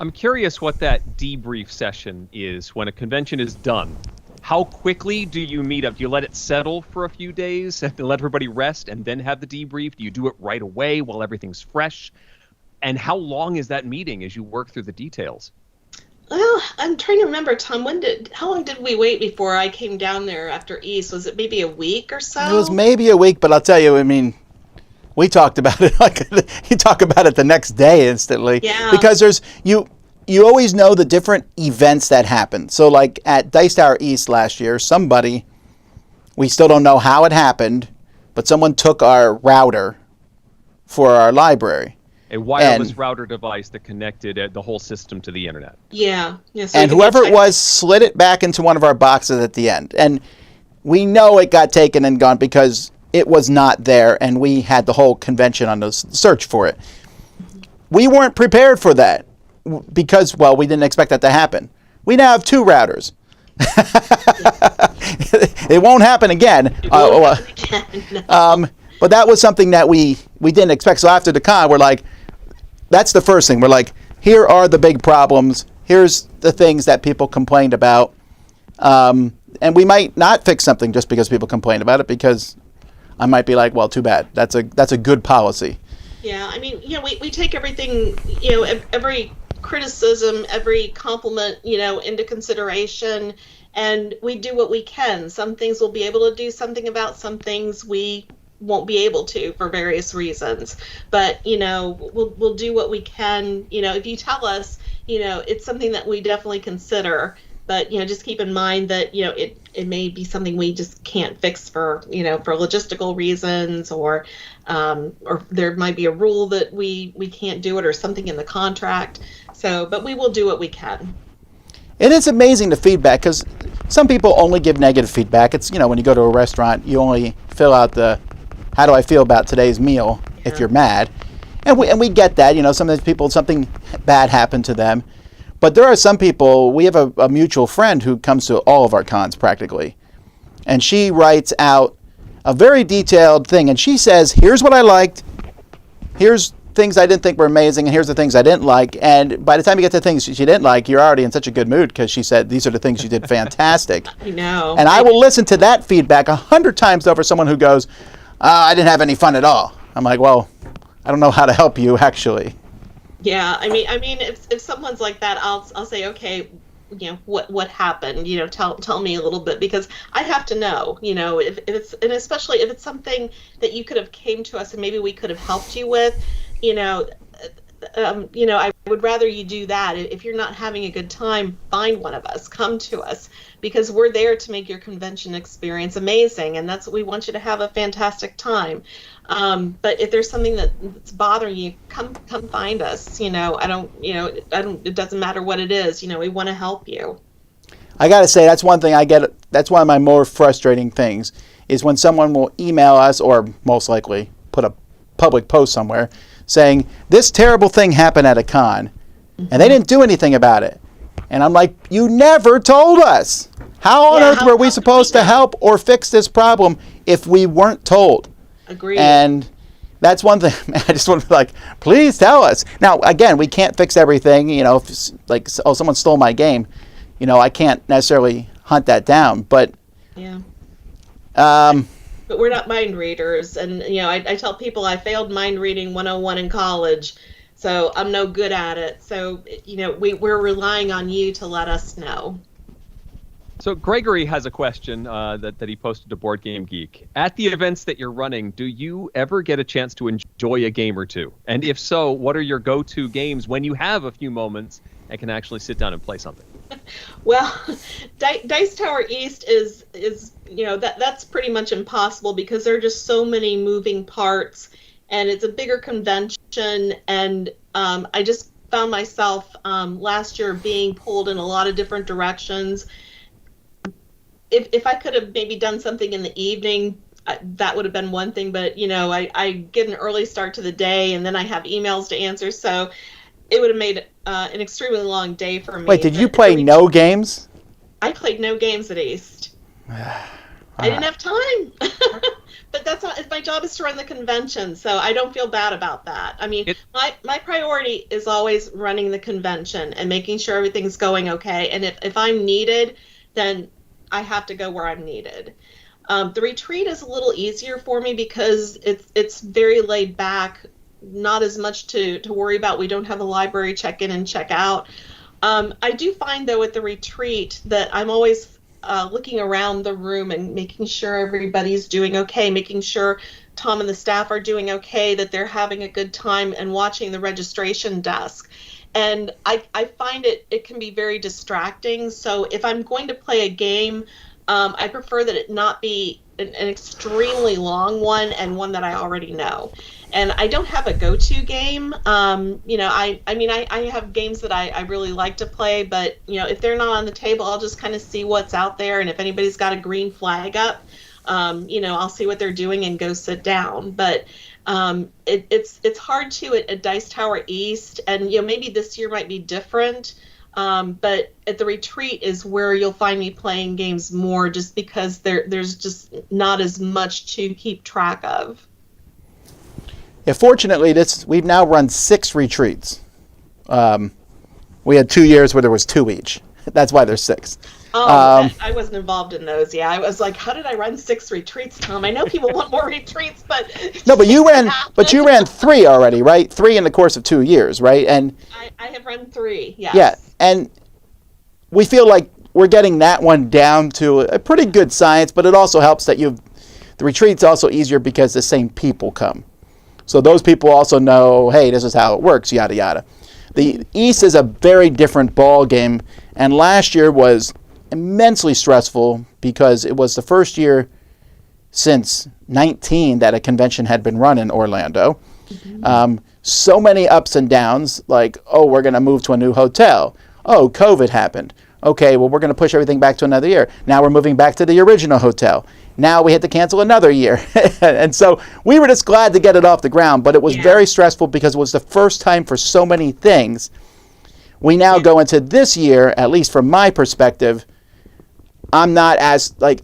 I'm curious what that debrief session is when a convention is done. How quickly do you meet up? Do you let it settle for a few days and let everybody rest and then have the debrief? Do you do it right away while everything's fresh? And how long is that meeting as you work through the details? Well, I'm trying to remember, Tom, how long did we wait before I came down there after East? Was it maybe a week or so? It was maybe a week, but I'll tell you, I mean, we talked about it. You talk about it the next day instantly. Yeah. Because you always know the different events that happen. So like at Dice Tower East last year, we still don't know how it happened, but someone took our router for our library. A wireless router device that connected the whole system to the internet. Yeah. So and whoever it was slid it back into one of our boxes at the end. And we know it got taken and gone because it was not there, and we had the whole convention on the search for it. We weren't prepared for that. Because, well, we didn't expect that to happen. We now have 2 routers. It won't happen again. But that was something that we didn't expect. So after the con, we're like, that's the first thing. We're like, here are the big problems. Here's the things that people complained about. And we might not fix something just because people complained about it, because I might be like, well, too bad. That's a good policy. Yeah, I mean, we take everything, every criticism, every compliment, into consideration, and we do what we can. Some things we'll be able to do something about, some things we won't be able to for various reasons. But, we'll do what we can. If you tell us, it's something that we definitely consider, but, just keep in mind that, it may be something we just can't fix for logistical reasons, or there might be a rule that we can't do it, or something in the contract. So, but we will do what we can. It is amazing the feedback, because some people only give negative feedback. It's, when you go to a restaurant, you only fill out the, how do I feel about today's meal, if you're mad. And we get that, some of these people, something bad happened to them. But there are some people, we have a mutual friend who comes to all of our cons practically. And she writes out a very detailed thing. And she says, here's what I liked. Here's things I didn't think were amazing. And here's the things I didn't like. And by the time you get to things she didn't like, you're already in such a good mood, because she said, these are the things you did fantastic. I know. And I will listen to that feedback 100 times over someone who goes, I didn't have any fun at all. I'm like, well, I don't know how to help you, actually. Yeah, I mean, if someone's like that, I'll say, okay, what happened? Tell me a little bit, because I have to know. If it's, and especially if it's something that you could have came to us and maybe we could have helped you with. I would rather you do that. If you're not having a good time, find one of us, come to us, because we're there to make your convention experience amazing, and that's what we want you to have, a fantastic time. But if there's something that's bothering you, come find us. It doesn't matter what it is. We want to help you. I got to say, that's one thing I get. That's one of my more frustrating things, is when someone will email us, or most likely put a public post somewhere saying, this terrible thing happened at a con, and they didn't do anything about it. And I'm like, you never told us. How on earth were we supposed to help or fix this problem if we weren't told? Agreed. And that's one thing. I just want to be like, please tell us. Now, again, we can't fix everything. If someone stole my game, I can't necessarily hunt that down. But yeah. But we're not mind readers, and I tell people I failed mind reading 101 in college, so I'm no good at it. So we're relying on you to let us know. So Gregory has a question that he posted to Board Game Geek. At the events that you're running, do you ever get a chance to enjoy a game or two? And if so, what are your go-to games when you have a few moments and can actually sit down and play something? Well, Dice Tower East is that's pretty much impossible because there are just so many moving parts, and it's a bigger convention, and I just found myself last year being pulled in a lot of different directions. If I could have maybe done something in the evening, that would have been one thing. But I get an early start to the day, and then I have emails to answer, so it would have made an extremely long day for me. Wait, did you play no games? I played no games at East. I didn't have time. But that's not, my job is to run the convention, so I don't feel bad about that. I mean, my priority is always running the convention and making sure everything's going okay. And if I'm needed, then I have to go where I'm needed. The retreat is a little easier for me because it's very laid back, not as much to worry about. We don't have a library check-in and check-out. I do find, though, at the retreat that I'm always looking around the room and making sure everybody's doing okay, making sure Tom and the staff are doing okay, that they're having a good time, and watching the registration desk. And I find it can be very distracting. So if I'm going to play a game, I prefer that it not be an extremely long one and one that I already know. And I don't have a go-to game. I have games that I really like to play, but if they're not on the table, I'll just kind of see what's out there. And if anybody's got a green flag up, I'll see what they're doing and go sit down. But it's hard at Dice Tower East, and maybe this year might be different. But at the retreat is where you'll find me playing games more, just because there's just not as much to keep track of. Yeah, fortunately, we've now run 6 retreats. We had 2 years where there was 2 each. That's why there's 6. I wasn't involved in those. Yeah, I was like, how did I run 6 retreats, Tom? I know people want more retreats, but no, but you ran 3 already, right? 3 in the course of 2 years, right? And I have run 3. Yes. Yeah, and we feel like we're getting that one down to a pretty good science, but it also helps that the retreat's also easier because the same people come. So those people also know, hey, this is how it works, yada, yada. The East is a very different ball game, and last year was immensely stressful because it was the first year since 19 that a convention had been run in Orlando. Mm-hmm. So many ups and downs, like, we're going to move to a new hotel. COVID happened. Okay, well, we're going to push everything back to another year. Now we're moving back to the original hotel. Now we had to cancel another year. And so we were just glad to get it off the ground, but it was very stressful because it was the first time for so many things. We now go into this year, at least from my perspective, I'm not as, that's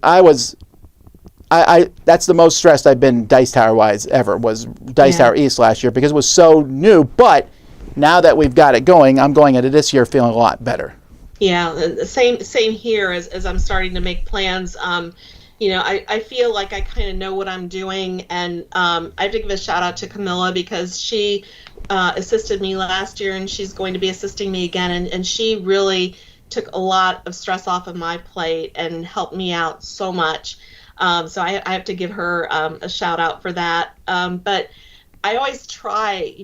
the most stressed I've been Dice Tower-wise ever, was Dice Tower East last year, because it was so new. But now that we've got it going, I'm going into this year feeling a lot better. Yeah, same here as I'm starting to make plans. I feel like I kind of know what I'm doing, and I have to give a shout out to Camilla because she assisted me last year, and she's going to be assisting me again, and she really took a lot of stress off of my plate and helped me out so much. So I have to give her a shout out for that. But I always try,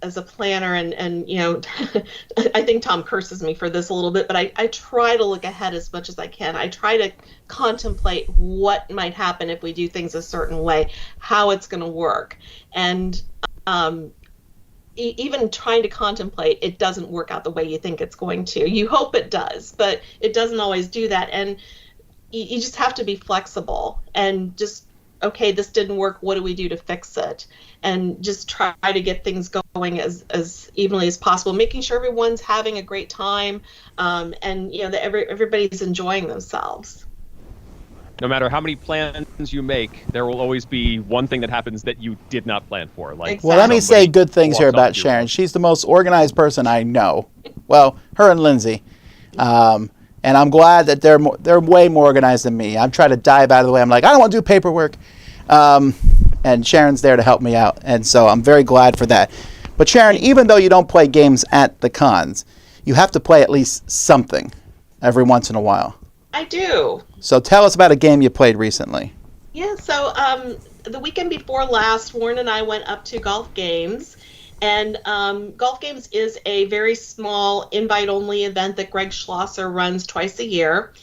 as a planner, and I think Tom curses me for this a little bit, but I try to look ahead as much as I can. I try to contemplate what might happen if we do things a certain way, how it's going to work. And even trying to contemplate, it doesn't work out the way you think it's going to. You hope it does, but it doesn't always do that. And you just have to be flexible and just, okay, this didn't work. What do we do to fix it? And just try to get things going as evenly as possible, making sure everyone's having a great time, and that everybody's enjoying themselves. No matter how many plans you make, there will always be one thing that happens that you did not plan for. Exactly. Well, let me say good things here about Sharon. She's the most organized person I know. Well, her and Lindsay. And I'm glad that they're way more organized than me. I'm trying to dive out of the way. I'm like, I don't want to do paperwork. And Sharon's there to help me out. And so I'm very glad for that. But Sharon, even though you don't play games at the cons, you have to play at least something every once in a while. I do. So tell us about a game you played recently. Yeah, so the weekend before last, Warren and I went up to Golf Games. And Golf Games is a very small invite-only event that Greg Schlosser runs twice a year.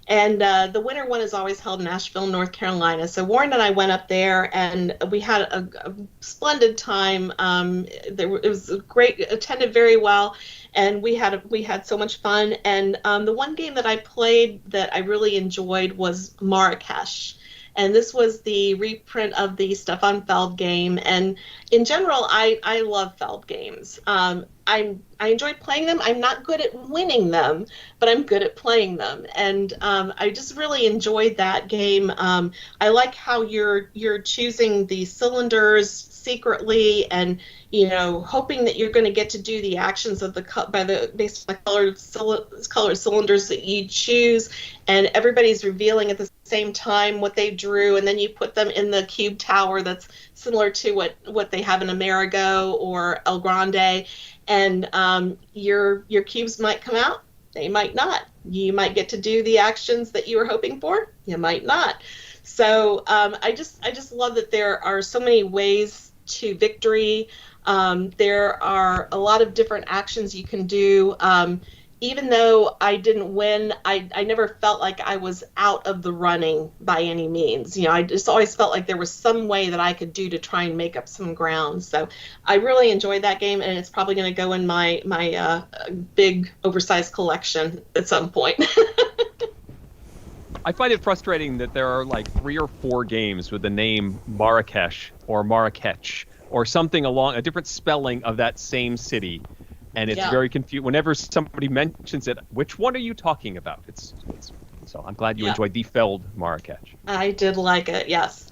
And the winter one is always held in Asheville, North Carolina. So Warren and I went up there, and we had a splendid time. It was great, attended very well, and we had so much fun. And the one game that I played that I really enjoyed was Marrakesh. And this was the reprint of the Stefan Feld game. And in general, I love Feld games. I enjoy playing them. I'm not good at winning them, but I'm good at playing them. And I just really enjoyed that game. I like how you're choosing the cylinders secretly, and hoping that you're going to get to do the actions of based on the colored cylinders that you choose, and everybody's revealing at the same time what they drew, and then you put them in the cube tower that's similar to what they have in Amerigo or El Grande, and your cubes might come out, they might not. You might get to do the actions that you were hoping for, you might not. So I just love that there are so many ways to victory. There are a lot of different actions you can do. Even though I didn't win, I never felt like I was out of the running by any means. I just always felt like there was some way that I could do to try and make up some ground. So I really enjoyed that game, and it's probably going to go in my big, oversized collection at some point. I find it frustrating that there are like 3 or 4 games with the name Marrakesh or Marrakech or something along a different spelling of that same city, and it's very confusing. Whenever somebody mentions it, which one are you talking about? It's so I'm glad you enjoyed the Feld Marrakech. I did like it, yes.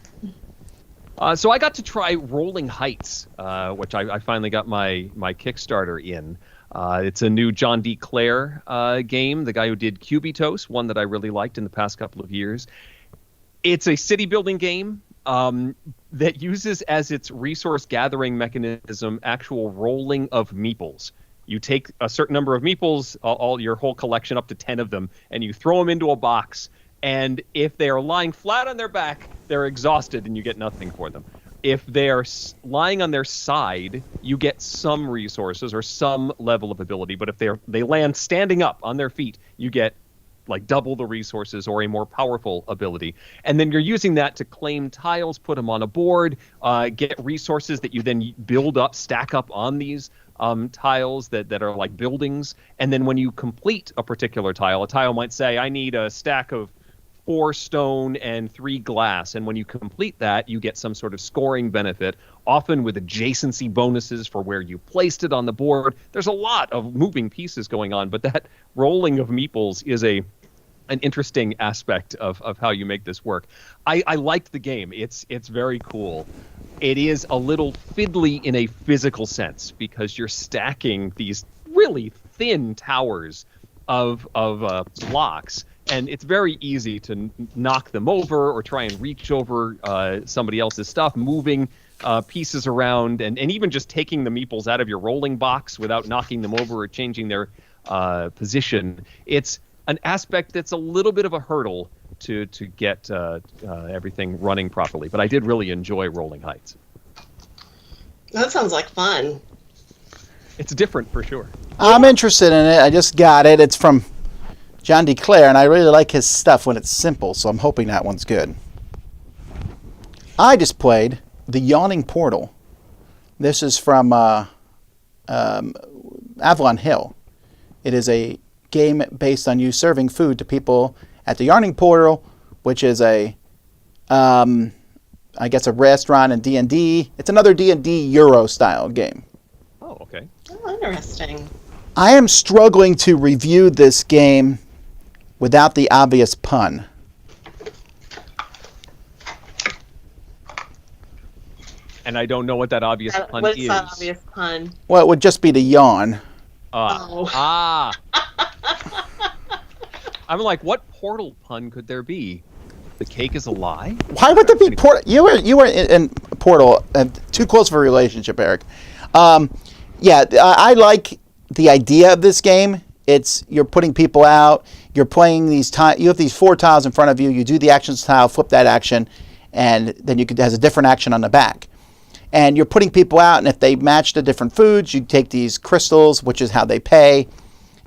So I got to try Rolling Heights, which I finally got my Kickstarter in. It's a new John D. Clare game, the guy who did Cubitos, one that I really liked in the past couple of years. It's a city building game that uses as its resource gathering mechanism actual rolling of meeples. You take a certain number of meeples, your whole collection, up to 10 of them, and you throw them into a box. And if they are lying flat on their back, they're exhausted and you get nothing for them. If they are lying on their side, you get some resources or some level of ability. But if they land standing up on their feet, you get like double the resources or a more powerful ability. And then you're using that to claim tiles, put them on a board, get resources that you then build up, stack up on these tiles that are like buildings. And then when you complete a particular tile, a tile might say, I need a stack of 4 stone and 3 glass, and when you complete that, you get some sort of scoring benefit, often with adjacency bonuses for where you placed it on the board. There's a lot of moving pieces going on, but that rolling of meeples is an interesting aspect of how you make this work. I liked the game. It's very cool. It is a little fiddly in a physical sense because you're stacking these really thin towers of blocks. And it's very easy to knock them over or try and reach over somebody else's stuff, moving pieces around, and even just taking the meeples out of your rolling box without knocking them over or changing their position. It's an aspect that's a little bit of a hurdle to get everything running properly. But I did really enjoy Rolling Heights. That sounds like fun. It's different for sure. I'm interested in it. I just got it. It's from John D. Clare, and I really like his stuff when it's simple, so I'm hoping that one's good. I just played The Yawning Portal. This is from Avalon Hill. It is a game based on you serving food to people at the Yawning Portal, which is I guess a restaurant in D&D. It's another D&D Euro-style game. Oh, okay. Oh, interesting. I am struggling to review this game without the obvious pun. And I don't know what that obvious pun What's is. that obvious pun? Well, it would just be the yawn. I'm like, what portal pun could there be? The cake is a lie? Why would there be Portal? You were in Portal, too close of a relationship, Eric. I like the idea of this game. You're putting people out. you're playing these you have these 4 tiles in front of you. You do the actions tile, flip that action, and then it has a different action on the back. And you're putting people out, and if they match the different foods, you take these crystals, which is how they pay,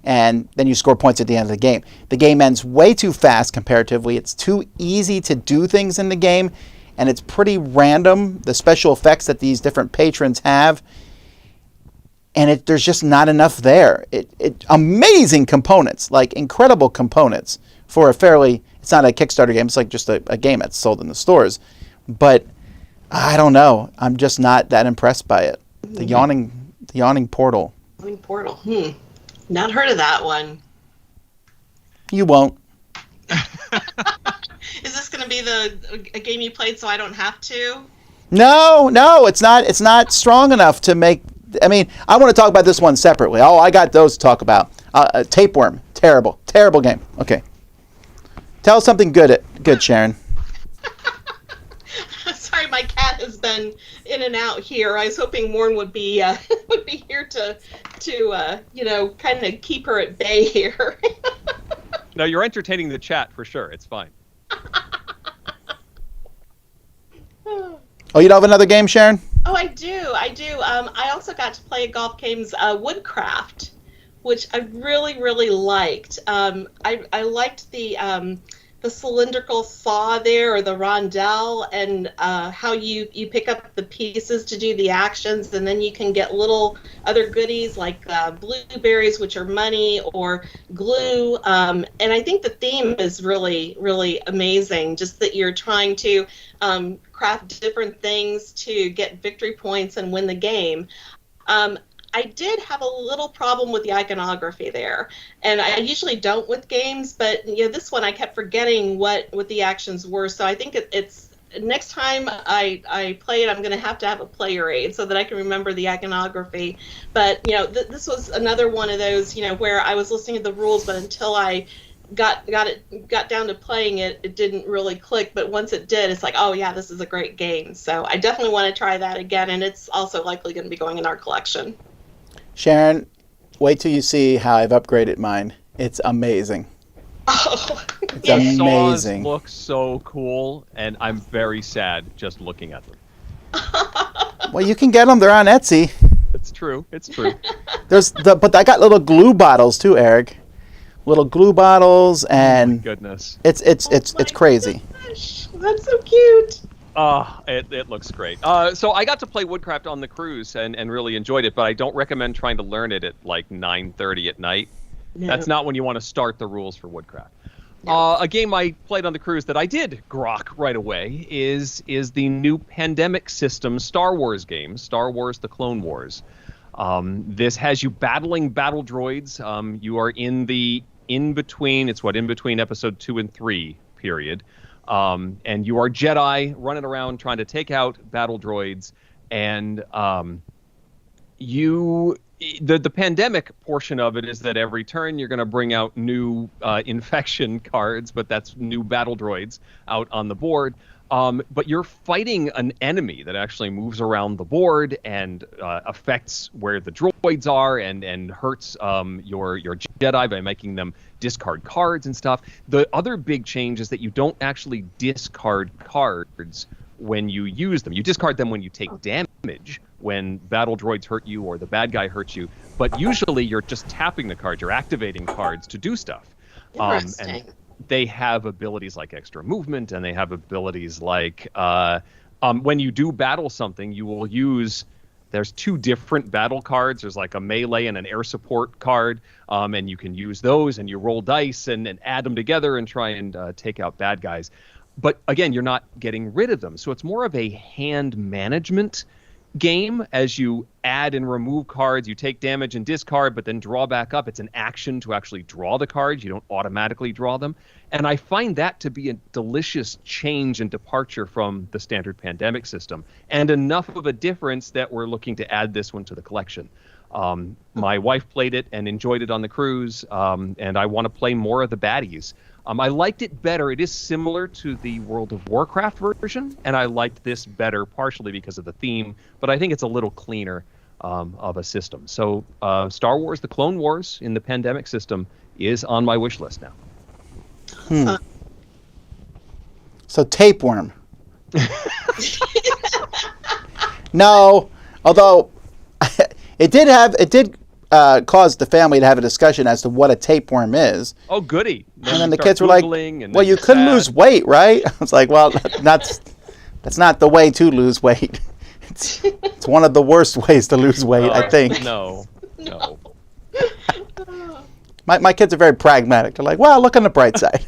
and then you score points at the end of the game. The game ends way too fast comparatively. It's too easy to do things in the game, and it's pretty random, the special effects that these different patrons have, and there's just not enough there. Amazing components, like incredible components for a it's not a Kickstarter game, it's like just a game that's sold in the stores. But I don't know. I'm just not that impressed by it. The yawning portal. Yawning portal. Not heard of that one. You won't. Is this going to be a game you played so I don't have to? No, it's not. It's not strong enough to make. I mean, I want to talk about this one separately. Oh, I got those to talk about. Tapeworm. Terrible game. Okay. Tell us something good, Sharon. Sorry, my cat has been in and out here. I was hoping Morn would be here to kind of keep her at bay here. No, you're entertaining the chat for sure. It's fine. Oh, you don't have another game, Sharon? Oh, I do. I also got to play Golf Game's Woodcraft, which I really, really liked. I liked the cylindrical saw there, or the rondelle, and how you pick up the pieces to do the actions, and then you can get little other goodies like blueberries, which are money, or glue. And I think the theme is really, really amazing, just that you're trying to craft different things to get victory points and win the game. I did have a little problem with the iconography there, and I usually don't with games, but this one I kept forgetting what the actions were. So I think it's next time I play it, I'm going to have a player aid so that I can remember the iconography. But this was another one of those where I was listening to the rules, but until I got down to playing it, it didn't really click. But once it did, it's like, oh yeah, this is a great game. So I definitely want to try that again, and it's also likely going to be going in our collection. Sharon, wait till you see how I've upgraded mine. It's amazing. Oh, it's amazing. Saws look so cool, and I'm very sad just looking at them. Well, you can get them. They're on Etsy. It's true. But I got little glue bottles too, Eric. Little glue bottles, and oh my goodness, it's crazy. Gosh, that's so cute. It looks great. So I got to play Woodcraft on the cruise and really enjoyed it, but I don't recommend trying to learn it at like 9:30 at night. No. That's not when you want to start the rules for Woodcraft. No. A game I played on the cruise that I did grok right away is the new Pandemic system Star Wars game, Star Wars: The Clone Wars. This has you battling battle droids. You are in between episode 2 and 3 period. And you are Jedi running around trying to take out battle droids, and the pandemic portion of it is that every turn you're going to bring out new infection cards, but that's new battle droids out on the board. But you're fighting an enemy that actually moves around the board and affects where the droids are and hurts your Jedi by making them discard cards and stuff. The other big change is that you don't actually discard cards when you use them. You discard them when you take damage, when battle droids hurt you or the bad guy hurts you. But usually you're just tapping the cards. You're activating cards to do stuff. Interesting. And they have abilities like extra movement, and they have abilities like when you do battle something, you will use. There's 2 different battle cards. There's like a melee and an air support card, and you can use those, and you roll dice and add them together and try and take out bad guys. But again, you're not getting rid of them, so it's more of a hand management game. As you add and remove cards, you take damage and discard, but then draw back up. It's an action to actually draw the cards. You don't automatically draw them. And I find that to be a delicious change and departure from the standard Pandemic system, and enough of a difference that we're looking to add this one to the collection. My wife played it and enjoyed it on the cruise, and I want to play more of the baddies. I liked it better. It is similar to the World of Warcraft version, and I liked this better partially because of the theme, but I think it's a little cleaner of a system. So Star Wars: The Clone Wars in the Pandemic system is on my wish list now. So tapeworm. No, although it did cause the family to have a discussion as to what a tapeworm is. Oh, goody. And then the kids were like, well, you couldn't lose weight, right? I was like, well, that's not the way to lose weight. It's one of the worst ways to lose weight, I think. No. My kids are very pragmatic. They're like, well, look on the bright side.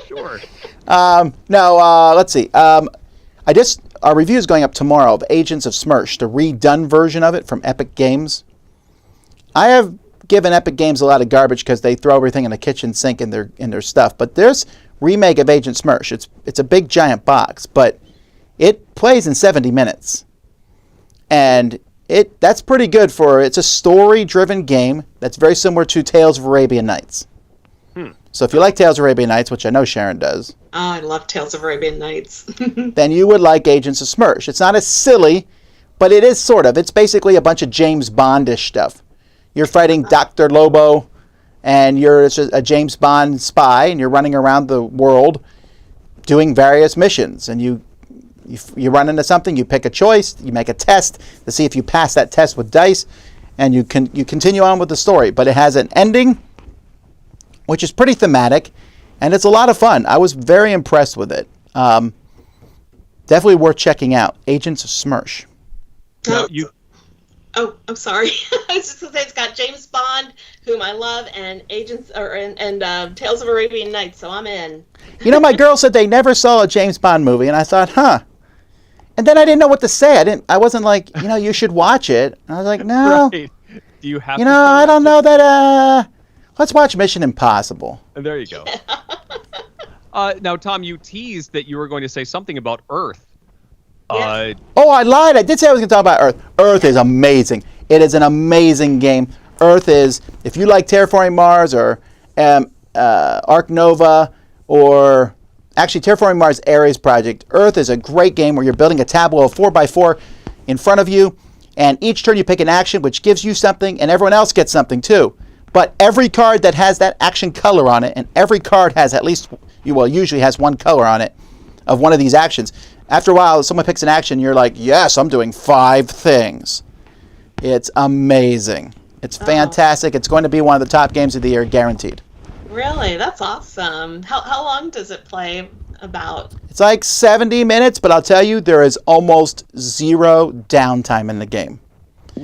Sure. Let's see. Our review is going up tomorrow of Agents of Smersh, the redone version of it from Epic Games. I have given Epic Games a lot of garbage because they throw everything in the kitchen sink in their stuff. But there's remake of Agent Smersh. It's a big giant box, but it plays in 70 minutes, and that's pretty good it's a story-driven game that's very similar to Tales of Arabian Nights. So if you like Tales of Arabian Nights, which I know Sharon does. Oh, I love Tales of Arabian Nights. Then you would like Agents of Smersh. It's not as silly, but it is sort of. It's basically a bunch of James Bond-ish stuff. You're fighting Dr. Lobo, and you're a James Bond spy, and you're running around the world doing various missions. And you run into something, you pick a choice, you make a test to see if you pass that test with dice, and you continue on with the story. But it has an ending, which is pretty thematic, and it's a lot of fun. I was very impressed with it. Definitely worth checking out. Agents of Smersh. Oh, I'm sorry. I was just going to say it's got James Bond, whom I love, and Tales of Arabian Nights, so I'm in. You know, my girl said they never saw a James Bond movie, and I thought, And then I didn't know what to say. I wasn't like, you should watch it. And I was like, no. Right. Do you have I don't know that, let's watch Mission Impossible. There you go. Now, Tom, you teased that you were going to say something about Earth. Yes. I lied. I did say I was going to talk about Earth. Earth is amazing. It is an amazing game. Earth is, if you like Terraforming Mars or Ark Nova, or actually Terraforming Mars Ares Project, Earth is a great game where you're building a tableau of 4x4 in front of you, and each turn you pick an action which gives you something, and everyone else gets something too. But every card that has that action color on it, and every card has usually has one color on it of one of these actions. After a while, someone picks an action, you're like, yes, I'm doing 5 things. It's amazing. It's fantastic. It's going to be one of the top games of the year, guaranteed. Really? That's awesome. How long does it play about? It's like 70 minutes, but I'll tell you, there is almost zero downtime in the game.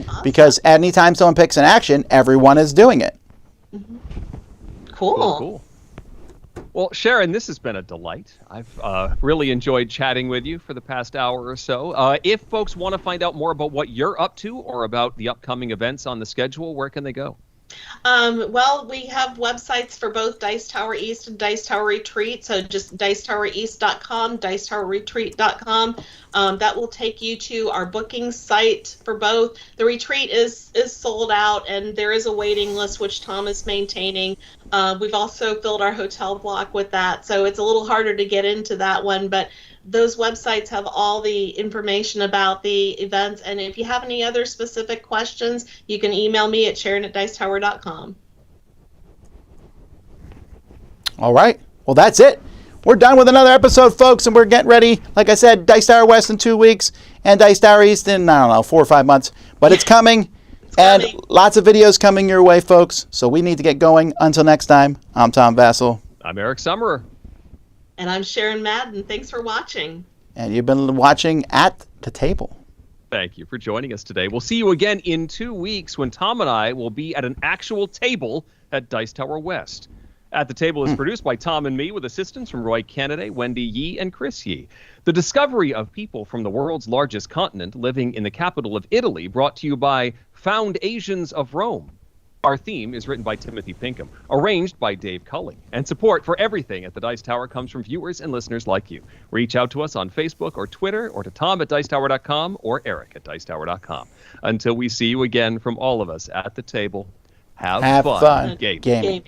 Awesome. Because anytime someone picks an action, everyone is doing it. Mm-hmm. Cool. Well, Sharon, this has been a delight. I've really enjoyed chatting with you for the past hour or so. If folks want to find out more about what you're up to or about the upcoming events on the schedule, where can they go? Well, we have websites for both Dice Tower East and Dice Tower Retreat, so just dicetowereast.com, dicetowerretreat.com. That will take you to our booking site for both. The retreat is sold out, and there is a waiting list, which Tom is maintaining. We've also filled our hotel block with that, so it's a little harder to get into that one, but those websites have all the information about the events, and if you have any other specific questions, you can email me at sharon@dicetower.com. All right. Well, that's it. We're done with another episode, folks, and we're getting ready. Like I said, Dice Tower West in 2 weeks, and Dice Tower East in, 4 or 5 months. But it's coming, and lots of videos coming your way, folks. So we need to get going. Until next time, I'm Tom Vassell. I'm Eric Summerer. And I'm Sharon Madden. Thanks for watching. And you've been watching At the Table. Thank you for joining us today. We'll see you again in 2 weeks when Tom and I will be at an actual table at Dice Tower West. At the Table is produced by Tom and me with assistance from Roy Kennedy, Wendy Yee, and Chris Yee. The discovery of people from the world's largest continent living in the capital of Italy brought to you by Found Asians of Rome. Our theme is written by Timothy Pinkham, arranged by Dave Culling, and support for everything at the Dice Tower comes from viewers and listeners like you. Reach out to us on Facebook or Twitter, or to tom@dicetower.com or eric@dicetower.com. Until we see you again from all of us at the table, have fun gaming.